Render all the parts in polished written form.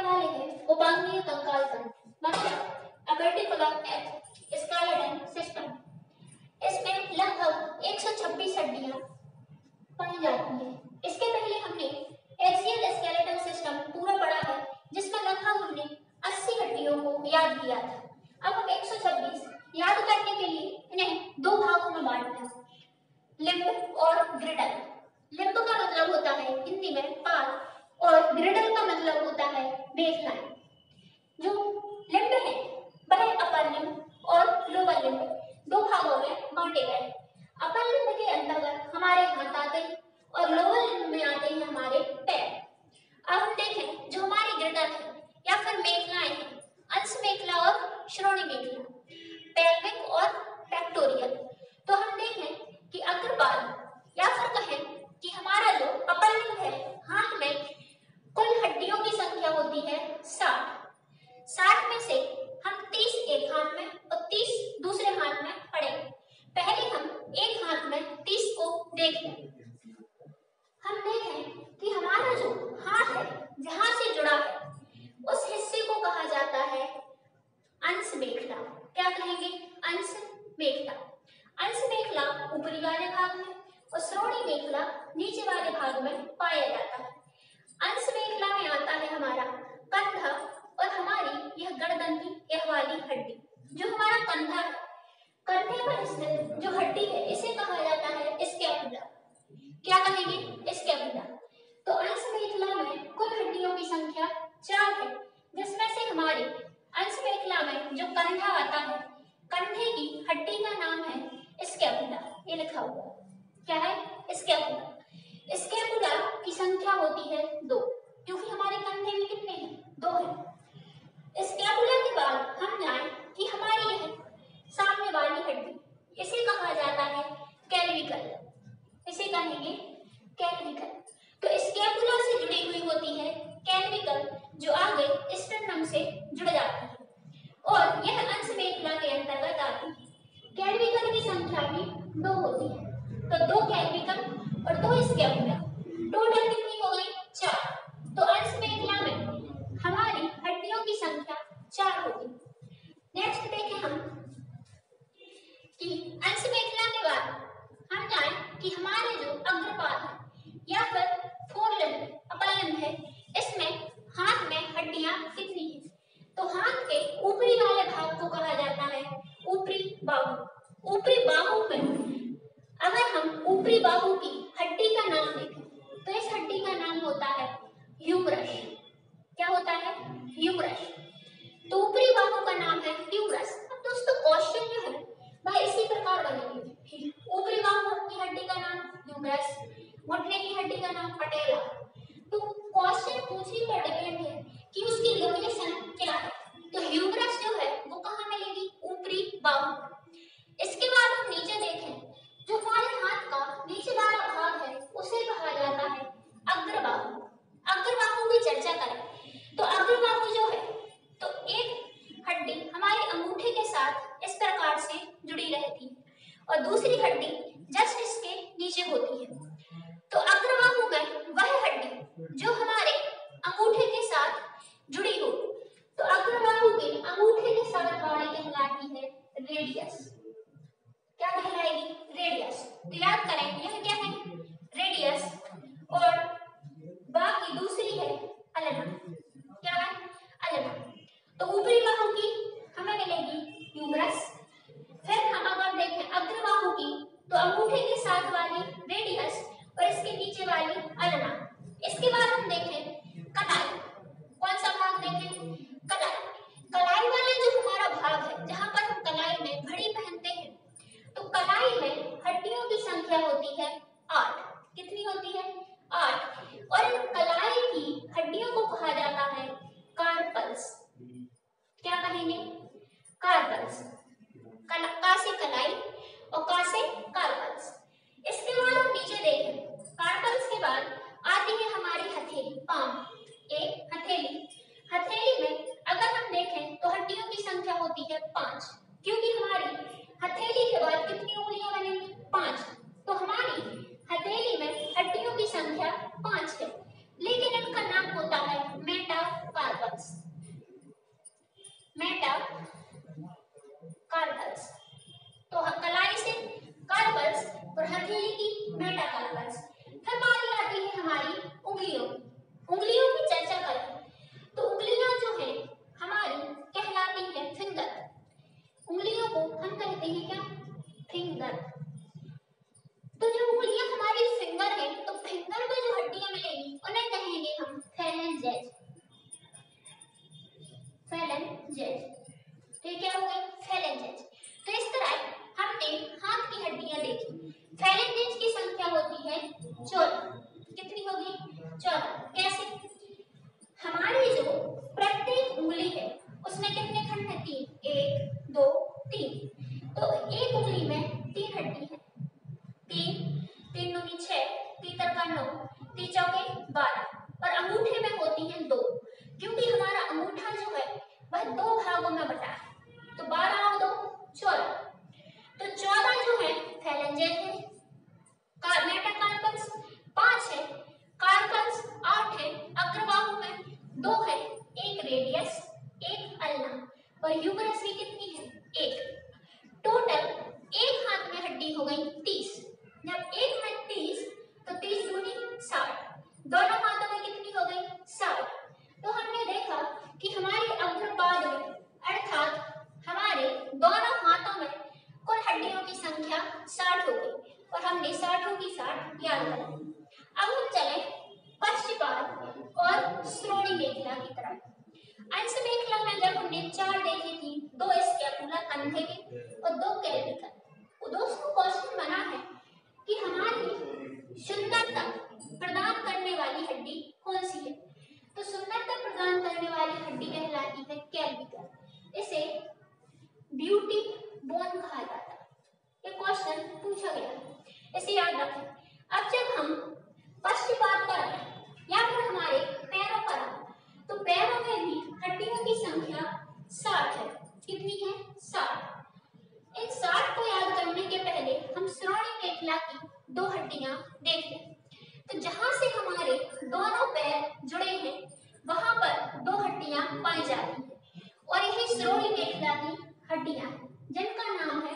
वाले हैं उपांगीय कंकाल तंत्र, मतलब अपर्टिकुलर स्केलेटन सिस्टम। इसमें लगभग 126 हड्डियां पाई जाती हैं। इसके पहले हमने एक्सियल स्केलेटन सिस्टम पूरा पढ़ा है, जिसमें लगभग हमने 80 हड्डियों को याद किया था। अब हम 126 याद करने के लिए इन्हें दो भागों में बांटते हैं, लिम्ब और ग्रिडल। लिम्ब का मतलब होता है हिंदी में पाद और ग्रिडल का मतलब होता है बेसलाइन। जो लिम्ब है वह अपर लिम्ब और लोअर लिम्ब दो भागों में बांटे गए। अपर लिम्ब के अंतर्गत हमारे हाथ आते हैं और लोअर लिम्ब में आते हैं हमारे पैर। अब हम देखें जो हमारी ग्रिडल है या फिर मेखलाएं हैं, अंश मेखला और श्रोणि मेखला, पेल्विक और पेक्टोरियल। तो हम देखें कि अग्रपाद या फिर कहें कि हमारा जो अपर लिम्ब है, हाथ में कुल हड्डियों की संख्या होती है 60 में से हम 30 एक हाथ में और 30 दूसरे हाथ में पढ़ेंगे। पहले हम एक हाथ में 30 को देख लें। हम देखें कि हमारा जो हाथ है जहां से जुड़ा है उस हिस्से को कहा जाता है अंश मेखला। क्या कहेंगे? अंश मेखला। अंश मेखला ऊपरी वाले भाग में और श्रोणि मेखला नीचे वाले भाग में पाया जाता है। अंश मेखला में आता है हमारा कंधा और हमारी यह गर्दन की यह वाली हड्डी, जो हमारा कंधा है। कंधे पर स्थित जो हड्डी है इसे कहा जाता है स्कैपुला। क्या कहेंगे? स्कैपुला। तो अंश मेखला में कुल हड्डियों की संख्या 4 है, जिसमें से हमारे अंश मेखला में जो कंधा आता है, कंधे की हड्डी का नाम है स्कैपुला। ये लिखा हुआ क्या है? स्कैपुला। स्कैपुला की संख्या होती है 2, क्योंकि हमारे कंधे में कितने हैं? 2 हैं। स्कैपुला के बाद हम जाएं कि हमारी यह सामने वाली हड्डी, इसे कहा जाता है कैल्विकल। इसे कहेंगे कैल्विकल। तो स्कैपुला से जुड़ी हुई होती है कैल्विकल, जो आगे स्टर्नम से जुड़ जाती है और यह अंश मेखला के अंतर्गत आती है। कैल्विकल की संख्या भी 2 होती है, तो 2 कैल्विकल और 2 स्कैपुला, टोटल कितनी हो गई? 4। तो अंश मेखला में हमारी हड्डियों की संख्या 4 होगी। नेक्स्ट देखें हम कि अंश मेखला के बाद हम जाएं कि हमारे जो अग्रपाद है या फिर फोरलिम्ब, अपर लिम्ब है, इसमें हाथ में हड्डियां कितनी हैं? तो हाथ के ऊपरी वाले भाग को कहा जाता है ऊपरी बाहु। ऊपरी बाहु में अगर हम ऊपरी बाहु की हड्डी का नाम देखें तो इस हड्डी का नाम होता है ह्यूमरस। क्या होता है? ह्यूमरस। तो ऊपरी बाहु का नाम है ह्यूमरस। अब दोस्तों क्वेश्चन जो है वह इसी प्रकार बनेगी। ऊपरी बाहु की हड्डी का नाम ह्यूमरस, घुटने की हड्डी का नाम पटेला। तो क्वेश्चन पूछने पर डिपेंड है कि उसकी लोकेशन क्या है। तो ह्यूमरस जो है वो कहाँ मिलेगी? ऊपरी बाहु। इसके बाद हम नीचे देखें, जो हमारे हाथ का नीचे वाला भाग है उसे कहा जाता है अग्रबाहु। अग्रबाहु की चर्चा करें तो अग्रबाहु जो है तो एक हड्डी हमारे अंगूठे के साथ इस प्रकार से जुड़ी रहती है और दूसरी हड्डी जस्ट इसके नीचे होती है। तो अग्रबाहु में वह हड्डी जो हमारे अंगूठे के साथ जुड़ी हो, तो अग्रबाहु के अंगूठे के साथ वाली कहलाती है रेडियस। क्या कहलाएगी? रेडियस। तो याद करें यह क्या है? रेडियस। और बाकी दूसरी है अल्ना। क्या है? अल्ना। तो ऊपरी बाहु की हमें मिलेगी ह्यूमरस। फिर हम अगर देखें अग्रबाहु की तो अंगूठे के साथ वाली रेडियस और इसके नीचे वाली अल्ना। इसके बाद हम देखें कलाई। कौन सा भाग देखें? कलाई। कलाई वाला जो हमारा भाग है जहां पर हम कलाई में घड़ी पहनते हैं, तो कलाई में हड्डियों की संख्या होती है 8। कितनी होती है? 8। और इन कलाई की हड्डियों को कहा जाता है कार्पल्स। क्या कहेंगे? कार्पल्स। का से कलाई और का से कार्पल्स। इसके बाद हम नीचे देखें, कार्पल्स के बाद आती है हमारी हथेली, पाम। एक हथेली। हथेली में अगर हम देखें तो हड्डियों की संख्या होती है 5, क्योंकि हमारी हथेली के बाद कितनी उंगलियां बनेंगी? 5। तो हमारी हथेली में हड्डियों की संख्या 5 है, लेकिन इनका नाम होता है मेटाकार्पल्स। फैलेंजेज, फैलेंजेज। तो ये क्या हो गई? फैलेंजेज। तो इस तरह हमने हाथ की हड्डियां देखी। फैलेंजेज की संख्या होती है 14। कितनी होगी? 14। कैसे? हमारी जो प्रत्येक उंगली है उसमें कितने खंड है? 3। 1 2 3। तो एक उंगली में 3 हड्डी है। 3 3 दूनी 6, 3 तरका 9, 3 चौके 12। और अंगूठे में होती हैं 2, क्योंकि हमारा अंगूठा जो है वह 2 भागों में बटा है। तो 12 और 2 14। तो 14 जो है फैलेंजेज है। मेटाकार्पल्स 5 है, कार्पल्स 8 है, अग्रबाहु में 2 है, एक रेडियस, एक अल्ना और ह्यूमरस भी कितनी है? 1। टोटल एक हाथ में हड्डी हो गई 30। जब एक में 30 तो 30 दूनी 60। दोनों हाथों में कितनी हो गई? 60। तो हमने देखा कि हमारे अग्रपाद में अर्थात हमारे दोनों हाथों में कुल हड्डियों की संख्या 60 हो गई और हमने 60 की 60 याद कर ली। अब हम चले पश्चपाद और श्रोणि मेखला की तरफ। अंश मेखला में जब हमने 4 देखी थी, 2 स्कैपुला कंधे के और 2 क्लेविकल। दोस्तों क्वेश्चन बना है कि हमारी सुंदरता प्रदान करने वाली हड्डी कौन सी है? तो सुंदरता प्रदान करने वाली हड्डी कहलाती है क्लेविकल। इसे ब्यूटी बोन कहा जाता है। ये क्वेश्चन पूछा गया है, इसे याद रखें। अब जब हम पश्चपाद पर आए या फिर हमारे पैरों पर आए, तो पैरों में भी हड्डियों की संख्या 60 है। कितनी है? 60। इन 60 को याद करने के पहले हम श्रोणि मेखला की 2 हड्डियां देख लें। तो जहां से हमारे दोनों पैर जुड़े हैं वहां पर 2 हड्डियां पाई जाती हैं और यही श्रोणि मेखला की हड्डियां हैं, जिनका नाम है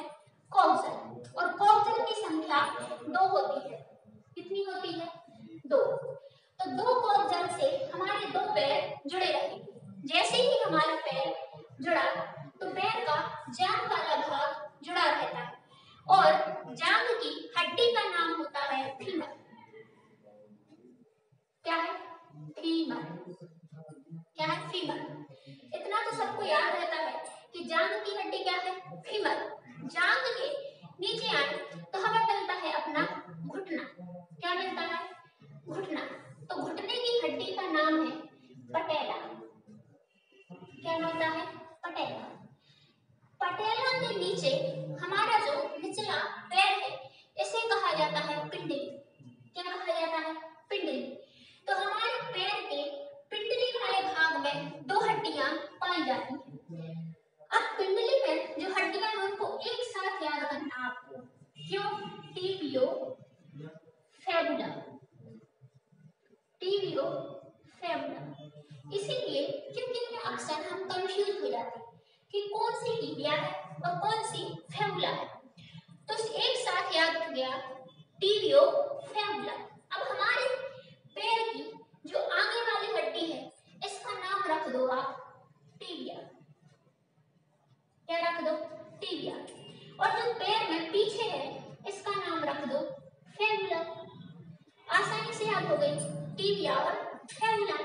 कॉक्सल। और कॉक्सल की संख्या 2 होती है। कितनी होती है? 2। तो 2 कॉक्सल से हमारे 2 पैर जुड़े रहेंगे। जैसे ही हमारा पैर जुड़ा तो पैर का जांघ वाला भाग जुड़ा रहता है और जांघ की हड्डी का नाम होता है फीमर। क्या है? फीमर। क्या है? फीमर। इतना तो सबको याद रहता है कि जांघ की हड्डी क्या है? फीमर। जांघ के नीचे आए तो हमें मिलता है अपना घुटना। क्या मिलता है? घुटना। तो घुटने की हड्डी का नाम है पटेला। क्या मिलता है? पटेला। पटेला के नीचे हमारा जो निचला पैर है इसे कहा जाता है पिंडली। क्या कहा जाता है? पिंडली। तो हमारे पैर के पिंडली वाले भाग में 2 हड्डियां पाई जाती हैं। अब पिंडली में जो हड्डियां हैं उनको एक साथ याद करना आपको। क्यों? टिबियो फेबुला। टिबियो फेबुला। इसीलिए क्योंकि इनमें अक्सर हम कंफ्यूज हो जाते हैं कि कौन सी टिबिया है और कौन सी फेबुला है। तो एक साथ याद कर गया टिबियो फेबुला। अब हमारे पैर की जो आगे वाली हड्डी है इसका नाम रख दो आप टिबिया। क्या रख दो? टिबिया। और जो पैर में पीछे है इसका नाम रख दो फेबुला। आसानी से याद हो गई टिबिया और फेबुला।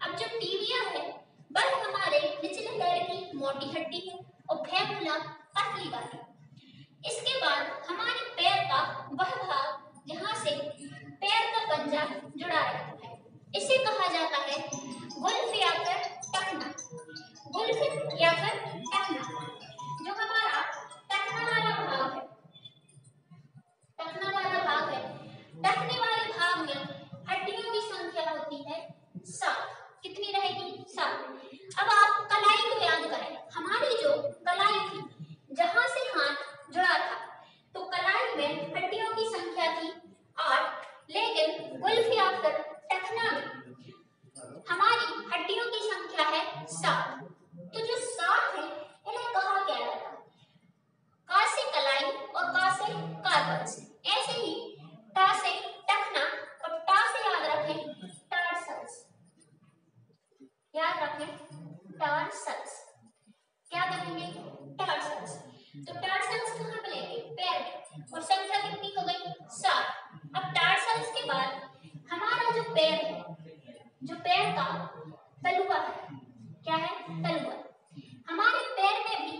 अब जो टिबिया है वह हमारे निचले पैर की मोटी हड्डी है और फेबुला पतली वाली। इसके बाद हमारे पैर का वह भाग जहां से पैर का पंजा जुड़ा रहता है इसे कहा जाता है गुल्फ या फिर टखना। गुल्फ या फिर टखना। जो हमारा टखना वाला भाग है, टखना वाला भाग है, टखने वाले भाग में हड्डियों की संख्या होती है 7। कितनी रहेगी? 7। अब आप कलाई को याद करें। हमारी जो कलाई थी जहां से हाथ जुड़ा था तो कलाई में हड्डियों की संख्या थी 8, लेकिन गुल्फ या फिर टखना में हमारी हड्डियों की संख्या है 7। तो जो 7 है इन्हें कहा क्या जाता है? का से कलाई और का से कार्पल्स। ऐसे ही टा से टखना और टा से याद रखें टार्सल्स। याद रखें टार्सल्स। क्या कहेंगे? टार्सल्स। तो टार्सल्स कहाँ मिलेंगे? पैर में। और संख्या कितनी हो गई? 7। अब टार्सल्स के बाद हमारा जो पैर है जो पैर का तलुआ है, क्या है? तलुआ। हमारे पैर में भी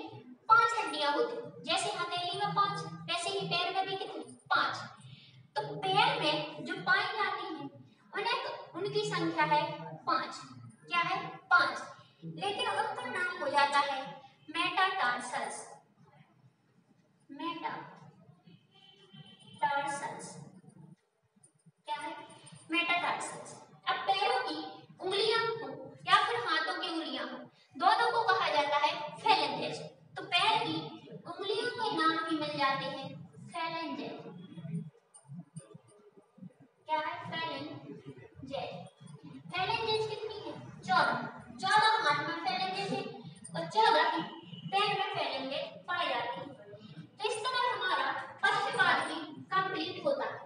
5 हड्डियां होती, जैसे हथेली में 5, वैसे ही पैर में भी कितनी? 5। तो पैर में जो पाई जाती है उनकी संख्या है 5। क्या है? 5। लेकिन उनका नाम हो जाता है मेटाटार्सल्स। मेटाटार्सल्स क्या है? मेटाटार्सल्स। अब पैरों की उंगलियां हो या फिर हाथों की उंगलियां हो, दोनों को कहा जाता है फेलेंजेस। तो पैर की उंगलियों के नाम भी मिल जाते हैं फेलेंजेस। क्या है? फेलेंजेस। फेलेंजेस कितनी है? 14। 14 हाथ में फेलेंजेस है और 14 ही पैर में फेलेंजेस पाए जाते हैं। तो इस तरह हमारा पक्षपात भी कंप्लीट होता है।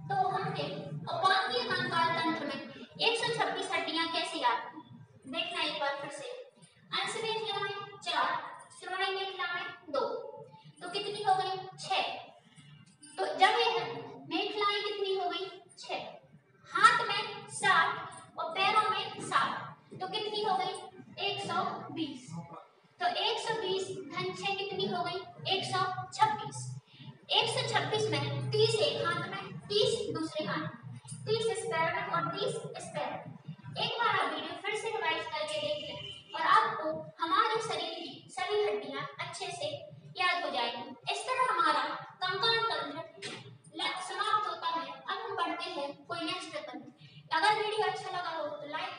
तो हमने उपांगीय कंकाल तंत्र में 126 हड्डियां कैसे आती हैं? देखना एक बार फिर से। अंशमेखला में 4, श्रोणि मेखला में 2, तो कितनी हो गई? 6। तो जब यह मेखलाएं कितनी हो गई? 6। हाथ में 7 और पैरों में 7, तो कितनी हो गई? 120। तो 120 धन 6 कितनी हो गई? 126। 126 में 30 एक हाथ में, 30 दूसरे हाथ में, 30 इस पैर में और 30 इस पैर में। एक बार आप वीडियो फिर से रिवाइज करके देख लें और आपको हमारे शरीर की सभी हड्डियां अच्छे से याद हो जाएंगी। इस तरह हमारा कंकाल तंत्र समाप्त होता है। अब हम बढ़ते हैं कोई नेक्स्ट तंत्र। अगर वीडियो अच्छा लगा हो तो लाइक